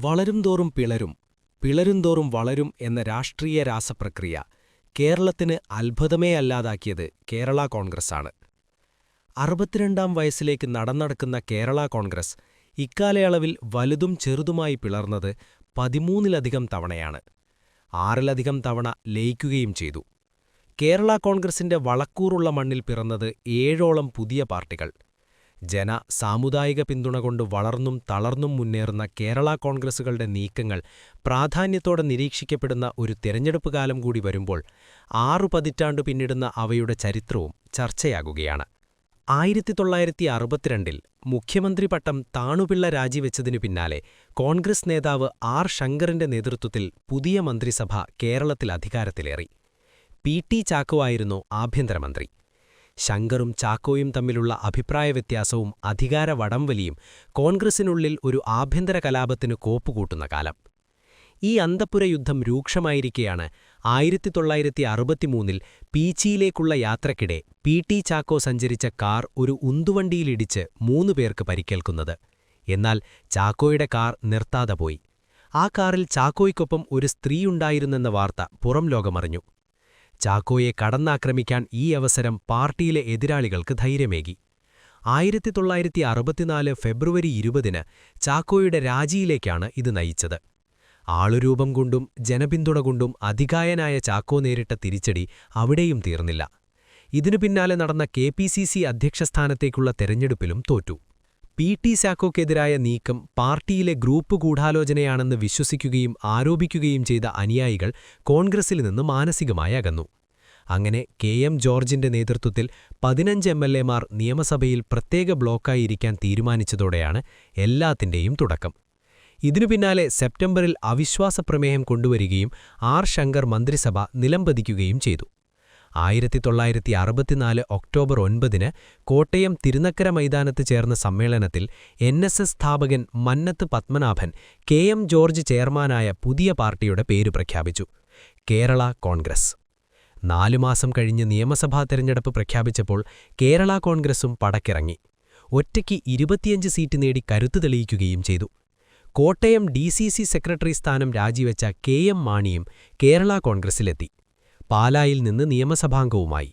വളരുംതോറും പിളരും, പിളരുംതോറും വളരും എന്ന രാഷ്ട്രീയ രാസപ്രക്രിയ കേരളത്തിന് അത്ഭുതമേ അല്ലാതാക്കിയത് കേരള കോൺഗ്രസ്സാണ്. 62-ാം വയസ്സിലേക്ക് നടക്കുന്ന കേരള കോൺഗ്രസ് ഇക്കാലയളവിൽ വലുതും ചെറുതുമായി പിളർന്നത് 13-ലധികം തവണയാണ്. 6-ലധികം തവണ ലയിക്കുകയും ചെയ്തു. കേരള കോൺഗ്രസിന്റെ വളക്കൂറുള്ള മണ്ണിൽ പിറന്നത് 7ഓളം പുതിയ പാർട്ടികൾ. സാമുദായിക പിന്തുണ കൊണ്ട് വളർന്നും തളർന്നും മുന്നേറുന്ന കേരള കോൺഗ്രസുകളുടെ നീക്കങ്ങൾ പ്രാധാന്യത്തോടെ നിരീക്ഷിക്കപ്പെടുന്ന ഒരു തെരഞ്ഞെടുപ്പ് കാലം കൂടി വരുമ്പോൾ 6 പതിറ്റാണ്ടു പിന്നിടുന്ന അവയുടെ ചരിത്രവും ചർച്ചയാകുകയാണ്. 1962-ൽ മുഖ്യമന്ത്രി പട്ടം താണുപിള്ള രാജിവെച്ചതിനു പിന്നാലെ കോൺഗ്രസ് നേതാവ് ആർ ശങ്കറിന്റെ നേതൃത്വത്തിൽ പുതിയ മന്ത്രിസഭ കേരളത്തിൽ അധികാരത്തിലേറി. ടി ചാക്കോ ആയിരുന്നു ആഭ്യന്തരമന്ത്രി. ശങ്കറും ചാക്കോയും തമ്മിലുള്ള അഭിപ്രായ വ്യത്യാസവും അധികാര വടംവലിയും കോൺഗ്രസിനുള്ളിൽ ഒരു ആഭ്യന്തര കലാപത്തിന് കോപ്പുകൂട്ടുന്ന കാലം. ഈ അന്തഃപുരയുദ്ധം രൂക്ഷമായിരിക്കെയാണ് 1963-ൽ പീച്ചിയിലേക്കുള്ള യാത്രക്കിടെ ടി ചാക്കോ സഞ്ചരിച്ച കാർ ഒരു ഉന്തുവണ്ടിയിലിടിച്ച് 3 പേർക്ക് പരിക്കേൽക്കുന്നത്. എന്നാൽ ചാക്കോയുടെ കാർ നിർത്താതെ പോയി. ആ കാറിൽ ചാക്കോയ്ക്കൊപ്പം ഒരു സ്ത്രീയുണ്ടായിരുന്നെന്ന വാർത്ത പുറം ലോകമറിഞ്ഞു. ചാക്കോയെ കടന്നാക്രമിക്കാൻ ഈ അവസരം പാർട്ടിയിലെ എതിരാളികൾക്ക് ധൈര്യമേകി. 1964 ഫെബ്രുവരി 20-ന് ചാക്കോയുടെ രാജിയിലേക്കാണ് ഇത് നയിച്ചത്. ആളുരൂപം കൊണ്ടും ജനപിന്തുണ കൊണ്ടും അതികായനായ ചാക്കോ നേരിട്ട തിരിച്ചടി അവിടെയും തീർന്നില്ല. ഇതിനു പിന്നാലെ നടന്ന KPCC അധ്യക്ഷസ്ഥാനത്തേക്കുള്ള തെരഞ്ഞെടുപ്പിലും തോറ്റു. ടി ചാക്കോക്കെതിരായ നീക്കം പാർട്ടിയിലെ ഗ്രൂപ്പ് ഗൂഢാലോചനയാണെന്ന് വിശ്വസിക്കുകയും ആരോപിക്കുകയും ചെയ്ത അനുയായികൾ കോൺഗ്രസിൽ നിന്ന് മാനസികമായി അകന്നു. അങ്ങനെ KM ജോർജിന്റെ നേതൃത്വത്തിൽ 15 MLAമാർ നിയമസഭയിൽ പ്രത്യേക ബ്ലോക്കായി ഇരിക്കാൻ തീരുമാനിച്ചതോടെയാണ് എല്ലാത്തിന്റെയും തുടക്കം. ഇതിനു പിന്നാലെ സെപ്റ്റംബറിൽ അവിശ്വാസപ്രമേയം കൊണ്ടുവരികയും ആർ ശങ്കർ മന്ത്രിസഭ നിലംപതിക്കുകയും ചെയ്തു. 1964 ഒക്ടോബർ 9-ന് കോട്ടയം തിരുനക്കര മൈതാനത്ത് ചേർന്ന സമ്മേളനത്തിൽ NSS സ്ഥാപകൻ മന്നത്ത് പത്മനാഭൻ KM ജോർജ് ചെയർമാനായ പുതിയ പാർട്ടിയുടെ പേര് പ്രഖ്യാപിച്ചു: കേരള കോൺഗ്രസ്. 4 മാസം കഴിഞ്ഞ് നിയമസഭാ തെരഞ്ഞെടുപ്പ് പ്രഖ്യാപിച്ചപ്പോൾ കേരള കോൺഗ്രസും പടക്കിറങ്ങി. ഒറ്റയ്ക്ക് 25 സീറ്റ് നേടി കരുത്തു തെളിയിക്കുകയും ചെയ്തു. കോട്ടയം DCC സെക്രട്ടറി സ്ഥാനം രാജിവെച്ച KM മാണിയും കേരള കോൺഗ്രസിലെത്തി. പാലായിൽ നിന്ന് നിയമസഭാംഗവുമായി.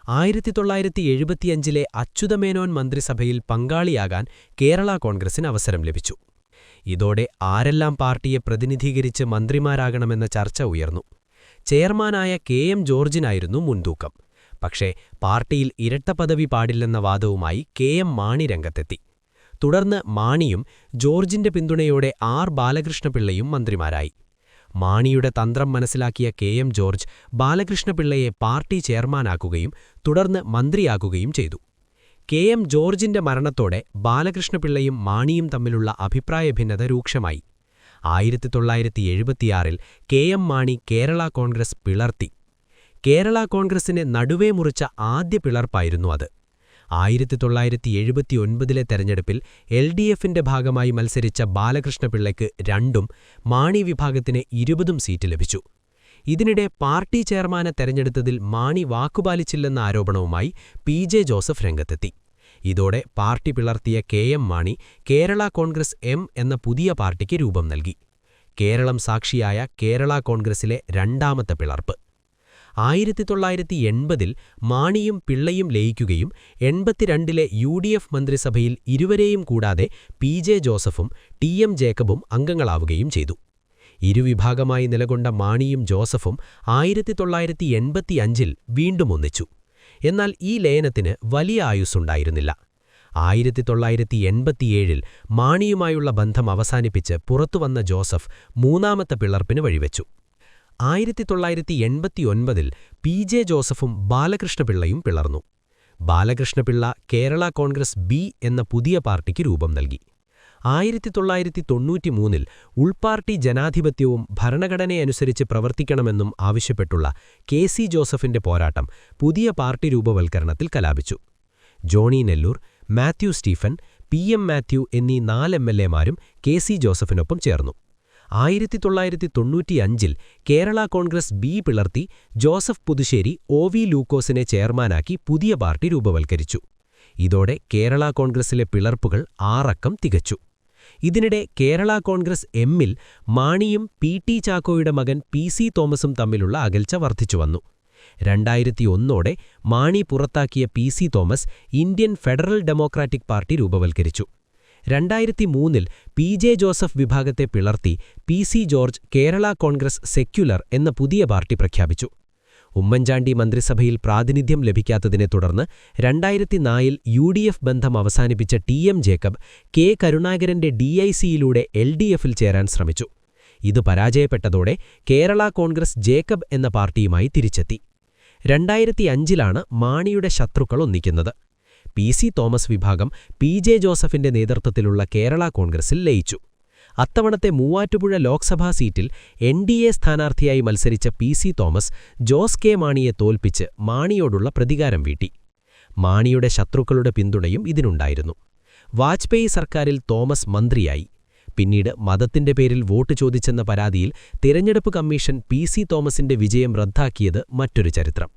1975-ലെ അച്യുതമേനോൻ മന്ത്രിസഭയിൽ പങ്കാളിയാകാൻ കേരള കോൺഗ്രസിന് അവസരം ലഭിച്ചു. ഇതോടെ ആരെല്ലാം പാർട്ടിയെ പ്രതിനിധീകരിച്ച് മന്ത്രിമാരാകണമെന്ന ചർച്ച ഉയർന്നു. ചെയർമാനായ KM ജോർജിനായിരുന്നു മുൻതൂക്കം. പക്ഷേ പാർട്ടിയിൽ ഇരട്ട പദവി പാടില്ലെന്ന വാദവുമായി KM മാണി രംഗത്തെത്തി. തുടർന്ന് മാണിയും ജോർജിന്റെ പിന്തുണയോടെ ആർ ബാലകൃഷ്ണപിള്ളയും മന്ത്രിമാരായി. മാണിയുടെ തന്ത്രം മനസ്സിലാക്കിയ KM ജോർജ് ബാലകൃഷ്ണപിള്ളയെ പാർട്ടി ചെയർമാനാക്കുകയും തുടർന്ന് മന്ത്രിയാക്കുകയും ചെയ്തു. KM ജോർജിന്റെ മരണത്തോടെ ബാലകൃഷ്ണപിള്ളയും മാണിയും തമ്മിലുള്ള അഭിപ്രായ ഭിന്നത രൂക്ഷമായി. 1976-ൽ KM മാണി കേരള കോൺഗ്രസ് പിളർത്തി. കേരള കോൺഗ്രസിനെ നടുവേ മുറിച്ച ആദ്യ പിളർപ്പായിരുന്നു അത്. 1979-ലെ തെരഞ്ഞെടുപ്പിൽ LDFന്റെ ഭാഗമായി മത്സരിച്ച ബാലകൃഷ്ണപിള്ളയ്ക്ക് 2ഉം മാണി വിഭാഗത്തിന് 20ഉം സീറ്റ് ലഭിച്ചു. ഇതിനിടെ പാർട്ടി ചെയർമാനെ തെരഞ്ഞെടുത്തതിൽ മാണി വാക്കുപാലിച്ചില്ലെന്ന ആരോപണവുമായി PJ ജോസഫ് രംഗത്തെത്തി. ഇതോടെ പാർട്ടി പിളർത്തിയ KM മാണി കേരള കോൺഗ്രസ് M എന്ന പുതിയ പാർട്ടിക്ക് രൂപം നൽകി. കേരളം സാക്ഷിയായ കേരള കോൺഗ്രസിലെ രണ്ടാമത്തെ പിളർപ്പ്. 1980-ൽ മാണിയും പിള്ളയും ലയിക്കുകയും 82-ലെ UDF മന്ത്രിസഭയിൽ ഇരുവരെയും കൂടാതെ PJ ജോസഫും TM ജേക്കബും അംഗങ്ങളാവുകയും ചെയ്തു. ഇരുവിഭാഗമായി നിലകൊണ്ട മാണിയും ജോസഫും 1985-ൽ വീണ്ടും ഒന്നിച്ചു. എന്നാൽ ഈ ലയനത്തിന് വലിയ ആയുസ്സുണ്ടായിരുന്നില്ല. 1987-ൽ മാണിയുമായുള്ള ബന്ധം അവസാനിപ്പിച്ച് പുറത്തുവന്ന ജോസഫ് മൂന്നാമത്തെ പിളർപ്പിന് വഴിവെച്ചു. 1989-ൽ PJ ജോസഫും ബാലകൃഷ്ണപിള്ളയും പിളർന്നു. ബാലകൃഷ്ണപിള്ള കേരള കോൺഗ്രസ് B എന്ന പുതിയ പാർട്ടിക്ക് രൂപം നൽകി. 1993-ൽ ഉൾപാർട്ടി ജനാധിപത്യവും ഭരണഘടനയനുസരിച്ച് പ്രവർത്തിക്കണമെന്നും ആവശ്യപ്പെട്ടുള്ള KC ജോസഫിന്റെ പോരാട്ടം പുതിയ പാർട്ടി രൂപവൽക്കരണത്തിൽ കലാപിച്ചു. ജോണി നെല്ലൂർ, മാത്യു സ്റ്റീഫൻ, PM മാത്യു എന്നീ 4 MLAമാരും KC ജോസഫിനൊപ്പം ചേർന്നു. 1995-ൽ കേരള കോൺഗ്രസ് B പിളർത്തി ജോസഫ് പുതുശ്ശേരി OV ലൂക്കോസിനെ ചെയർമാനാക്കി പുതിയ പാർട്ടി രൂപവൽക്കരിച്ചു. ഇതോടെ കേരള കോൺഗ്രസിലെ പിളർപ്പുകൾ 6 അക്കം തികച്ചു. ഇതിനിടെ കേരള കോൺഗ്രസ് എമ്മിൽ മാണിയും പി.ടി. ചാക്കോയുടെ മകൻ പി.സി. തോമസും തമ്മിലുള്ള അകൽച്ച വർദ്ധിച്ചുവന്നു. 2001ഓടെ മാണി പുറത്താക്കിയ പി.സി. തോമസ് ഇന്ത്യൻ ഫെഡറൽ ഡെമോക്രാറ്റിക് പാർട്ടി രൂപവൽക്കരിച്ചു. 2003-ൽ പി.ജെ. ജോസഫ് വിഭാഗത്തെ പിളർത്തി പി.സി. ജോർജ് കേരള കോൺഗ്രസ് സെക്യുലർ എന്ന പുതിയ പാർട്ടി പ്രഖ്യാപിച്ചു. ഉമ്മൻചാണ്ടി മന്ത്രിസഭയിൽ പ്രാതിനിധ്യം ലഭിക്കാത്തതിനെ തുടർന്ന് 2004-ൽ യു.ഡി.എഫ് ബന്ധം അവസാനിപ്പിച്ച ടി.എം. ജേക്കബ് കെ. കരുണാകരന്റെ ഡി.ഐ.സിയിലൂടെ എൽ.ഡി.എഫിൽ ചേരാൻ ശ്രമിച്ചു. ഇത് പരാജയപ്പെട്ടതോടെ കേരള കോൺഗ്രസ് ജേക്കബ് എന്ന പാർട്ടിയുമായി തിരിച്ചെത്തി. 2005-ലാണ് മാണിയുടെ ശത്രുക്കൾ ഒന്നിക്കുന്നത്. പി.സി. തോമസ് വിഭാഗം പി.ജെ. ജോസഫിന്റെ നേതൃത്വത്തിലുള്ള കേരള കോൺഗ്രസിൽ ലയിച്ചു. അത്തവണത്തെ മൂവാറ്റുപുഴ ലോക്സഭാ സീറ്റിൽ എൻ.ഡി.എ സ്ഥാനാർത്ഥിയായി മത്സരിച്ച പി.സി. Thomas Jose K. മാണിയെ തോൽപ്പിച്ച് മാണിയോടുള്ള പ്രതികാരം വീട്ടി. മാണിയുടെ ശത്രുക്കളുടെ പിന്തുണയും ഇതിനുണ്ടായിരുന്നു. വാജ്പേയി സർക്കാരിൽ തോമസ് മന്ത്രിയായി. പിന്നീട് മതത്തിന്റെ പേരിൽ വോട്ട് ചോദിച്ചെന്ന പരാതിയിൽ തിരഞ്ഞെടുപ്പ് കമ്മീഷൻ പി.സി. തോമസിന്റെ വിജയം റദ്ദാക്കിയത് മറ്റൊരു ചരിത്രം.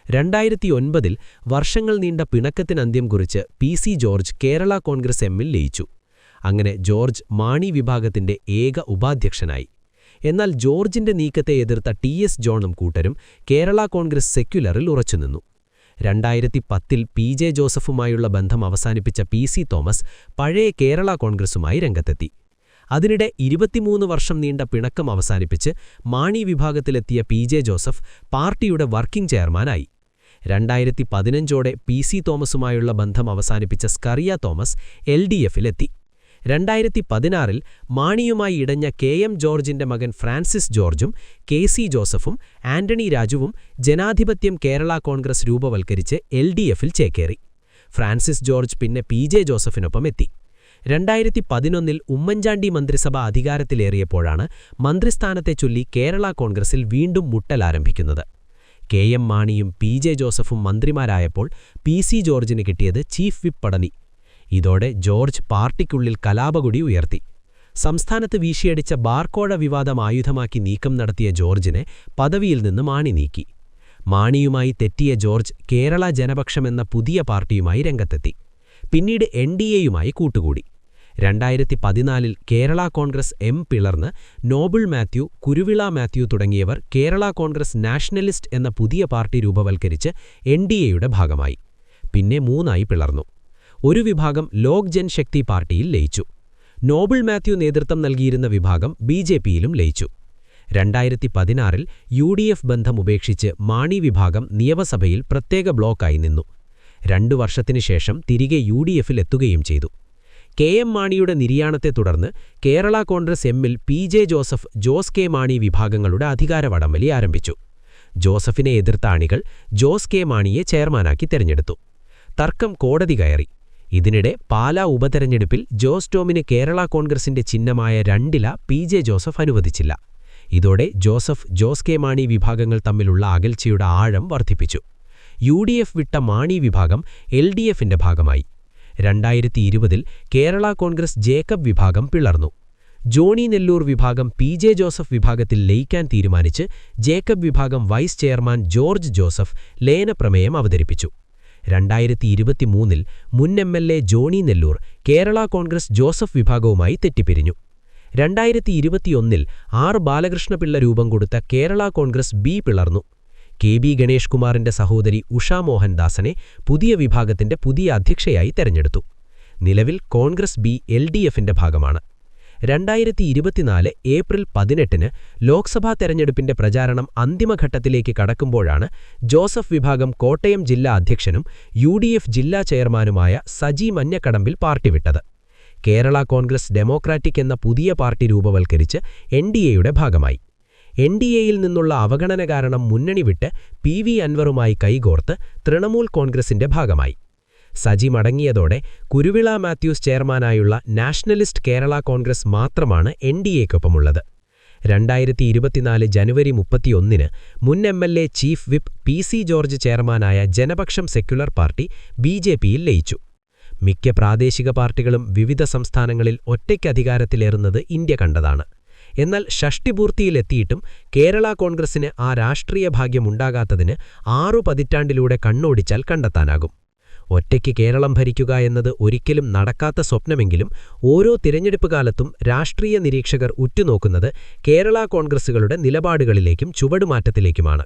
2009-ൽ വർഷങ്ങൾ നീണ്ട പിണക്കത്തിനന്ത്യം കുറിച്ച് പി.സി. ജോർജ് കേരള കോൺഗ്രസ് എമ്മിൽ ലയിച്ചു. അങ്ങനെ ജോർജ് മാണി വിഭാഗത്തിന്റെ ഏക ഉപാധ്യക്ഷനായി. എന്നാൽ ജോർജിന്റെ നീക്കത്തെ എതിർത്ത ടി.എസ്. ജോണും കൂട്ടരും കേരള കോൺഗ്രസ് സെക്യുലറിൽ ഉറച്ചുനിന്നു. 2010-ൽ പി.ജെ. ജോസഫുമായുള്ള ബന്ധം അവസാനിപ്പിച്ച പി.സി. തോമസ് പഴയ കേരള കോൺഗ്രസുമായി രംഗത്തെത്തി. അതിനിടെ 23 വർഷം നീണ്ട പിണക്കം അവസാനിപ്പിച്ച് മാണി വിഭാഗത്തിലെത്തിയ പി.ജെ. ജോസഫ് പാർട്ടിയുടെ വർക്കിംഗ് ചെയർമാനായി. 2015ഓടെ പി.സി. തോമസുമായുള്ള ബന്ധം അവസാനിപ്പിച്ച സ്കറിയ തോമസ് എൽ.ഡി.എഫിലെത്തി. 2016-ൽ മാണിയുമായി ഇടഞ്ഞ കെ.എം. ജോർജിന്റെ മകൻ ഫ്രാൻസിസ് ജോർജും കെ.സി. ജോസഫും ആന്റണി രാജുവും ജനാധിപത്യം കേരള കോൺഗ്രസ് രൂപവൽക്കരിച്ച് എൽ.ഡി.എഫിൽ ചേക്കേറി. ഫ്രാൻസിസ് ജോർജ് പിന്നെ പി.ജെ. ജോസഫിനൊപ്പം എത്തി. 2011-ൽ ഉമ്മൻചാണ്ടി മന്ത്രിസഭ അധികാരത്തിലേറിയപ്പോഴാണ് മന്ത്രിസ്ഥാനത്തെ ചൊല്ലി കേരള കോൺഗ്രസിൽ വീണ്ടും മുട്ടലാരംഭിക്കുന്നത്. കെ.എം. മാണിയും പി.ജെ. ജോസഫും മന്ത്രിമാരായപ്പോൾ പി.സി. ജോർജിന് കിട്ടിയത് ചീഫ് വിപ്പ് പദവി. ഇതോടെ ജോർജ് പാർട്ടിക്കുള്ളിൽ കലാപകൊടി ഉയർത്തി. സംസ്ഥാനത്ത് വീശിയടിച്ച ബാർക്കോഴ വിവാദം ആയുധമാക്കി നീക്കം നടത്തിയ ജോർജിനെ പദവിയിൽ നിന്ന് മാണി നീക്കി. മാണിയുമായി തെറ്റിയ ജോർജ് കേരള ജനപക്ഷമെന്ന പുതിയ പാർട്ടിയുമായി രംഗത്തെത്തി. പിന്നീട് എൻ.ഡി.എയുമായി കൂട്ടുകൂടി. 2014-ൽ കേരള കോൺഗ്രസ് എം പിളർന്ന് നോബിൾ മാത്യു, കുരുവിള മാത്യു തുടങ്ങിയവർ കേരള കോൺഗ്രസ് നാഷണലിസ്റ്റ് എന്ന പുതിയ പാർട്ടി രൂപവൽക്കരിച്ച് എൻ.ഡി.എയുടെ ഭാഗമായി. പിന്നെ മൂന്നായി പിളർന്നു. ഒരു വിഭാഗം ലോക് ജൻശക്തി പാർട്ടിയിൽ ലയിച്ചു. നോബിൾ മാത്യു നേതൃത്വം നൽകിയിരുന്ന വിഭാഗം ബി.ജെ.പിയിലും ലയിച്ചു. 2016-ൽ യു.ഡി.എഫ് ബന്ധം ഉപേക്ഷിച്ച് മാണി വിഭാഗം നിയമസഭയിൽ പ്രത്യേക ബ്ലോക്കായി നിന്നു. 2 വർഷത്തിനു ശേഷം തിരികെ യു.ഡി.എഫിൽ എത്തുകയും ചെയ്തു. കെ.എം. മാണിയുടെ നിര്യാണത്തെ തുടർന്ന് കേരള കോൺഗ്രസ് എമ്മിൽ PJ. Joseph, Jose K. Mani വിഭാഗങ്ങളുടെ അധികാര വടംവലി ആരംഭിച്ചു. ജോസഫിനെ എതിർത്ത അണികൾ ജോസ് കെ. മാണിയെ ചെയർമാനാക്കി തെരഞ്ഞെടുത്തു. തർക്കം കോടതി കയറി. ഇതിനിടെ പാലാ ഉപതെരഞ്ഞെടുപ്പിൽ ജോസ് ടോമിന് കേരള കോൺഗ്രസിന്റെ ചിഹ്നമായ 2 പി.ജെ. ജോസഫ് അനുവദിച്ചില്ല. ഇതോടെ ജോസഫ്, ജോസ് കെ. മാണി വിഭാഗങ്ങൾ തമ്മിലുള്ള അകൽച്ചയുടെ ആഴം വർദ്ധിപ്പിച്ചു. യു.ഡി.എഫ് വിട്ട മാണി വിഭാഗം എൽ.ഡി.എഫിന്റെ ഭാഗമായി. 2020-ൽ കേരള കോൺഗ്രസ് ജേക്കബ് വിഭാഗം പിളർന്നു. ജോണി നെല്ലൂർ വിഭാഗം പി.ജെ. ജോസഫ് വിഭാഗത്തിൽ ലയിക്കാൻ തീരുമാനിച്ച് ജേക്കബ് വിഭാഗം വൈസ് ചെയർമാൻ ജോർജ് ജോസഫ് ലയനപ്രമേയം അവതരിപ്പിച്ചു. 2023-ൽ മുൻ എം.എൽ.എ. ജോണി നെല്ലൂർ കേരള കോൺഗ്രസ് ജോസഫ് വിഭാഗവുമായി തെറ്റിപ്പിരിഞ്ഞു. 2021-ൽ ആർ. ബാലകൃഷ്ണപിള്ള രൂപം കൊടുത്ത കേരള കോൺഗ്രസ് ബി പിളർന്നു. കെ.ബി. ഗണേഷ് കുമാറിന്റെ സഹോദരി ഉഷാ മോഹൻദാസിനെ പുതിയ വിഭാഗത്തിന്റെ പുതിയ അധ്യക്ഷയായി തെരഞ്ഞെടുത്തു. നിലവിൽ കോൺഗ്രസ് ബി എൽ.ഡി.എഫിന്റെ ഭാഗമാണ്. 2024 ഏപ്രിൽ 18-ന് ലോക്സഭാ തെരഞ്ഞെടുപ്പിന്റെ പ്രചാരണം അന്തിമഘട്ടത്തിലേക്ക് കടക്കുമ്പോഴാണ് ജോസഫ് വിഭാഗം കോട്ടയം ജില്ലാ അധ്യക്ഷനും യു.ഡി.എഫ് ജില്ലാ ചെയർമാനുമായ സജി മഞ്ഞക്കടമ്പിൽ പാർട്ടി വിട്ടത്. കേരള കോൺഗ്രസ് ഡെമോക്രാറ്റിക് എന്ന പുതിയ പാർട്ടി രൂപവൽക്കരിച്ച് എൻ.ഡി.എയുടെ ഭാഗമായി. എൻ.ഡി.എയിൽ നിന്നുള്ള അവഗണന കാരണം മുന്നണി വിട്ട് പി.വി. അൻവറുമായി കൈകോർത്ത് തൃണമൂൽ കോൺഗ്രസിന്റെ ഭാഗമായി. സജി മടങ്ങിയതോടെ കുരുവിള മാത്യൂസ് ചെയർമാനായുള്ള നാഷണലിസ്റ്റ് കേരള കോൺഗ്രസ് മാത്രമാണ് എൻ.ഡി.എക്കൊപ്പമുള്ളത്. 2024 ജനുവരി 31-ന് മുൻ MLA. Chief whip PC. George ചെയർമാനായ ജനപക്ഷം സെക്യുലർ പാർട്ടി ബി.ജെ.പിയിൽ ലയിച്ചു. മിക്ക പ്രാദേശിക പാർട്ടികളും വിവിധ സംസ്ഥാനങ്ങളിൽ ഒറ്റയ്ക്കധികാരത്തിലേറുന്നത് ഇന്ത്യ കണ്ടതാണ്. എന്നാൽ ഷഷ്ടിപൂർത്തിയിലെത്തിയിട്ടും കേരള കോൺഗ്രസിന് ആ രാഷ്ട്രീയ ഭാഗ്യമുണ്ടാകാത്തതിന് 6 പതിറ്റാണ്ടിലൂടെ കണ്ണോടിച്ചാൽ കണ്ടെത്താനാകും. ഒറ്റയ്ക്ക് കേരളം ഭരിക്കുക എന്നത് ഒരിക്കലും നടക്കാത്ത സ്വപ്നമെങ്കിലും ഓരോ തിരഞ്ഞെടുപ്പ് കാലത്തും രാഷ്ട്രീയ നിരീക്ഷകർ ഉറ്റുനോക്കുന്നത് കേരള കോൺഗ്രസുകളുടെ നിലപാടുകളിലേക്കും ചുവടുമാറ്റത്തിലേക്കുമാണ്.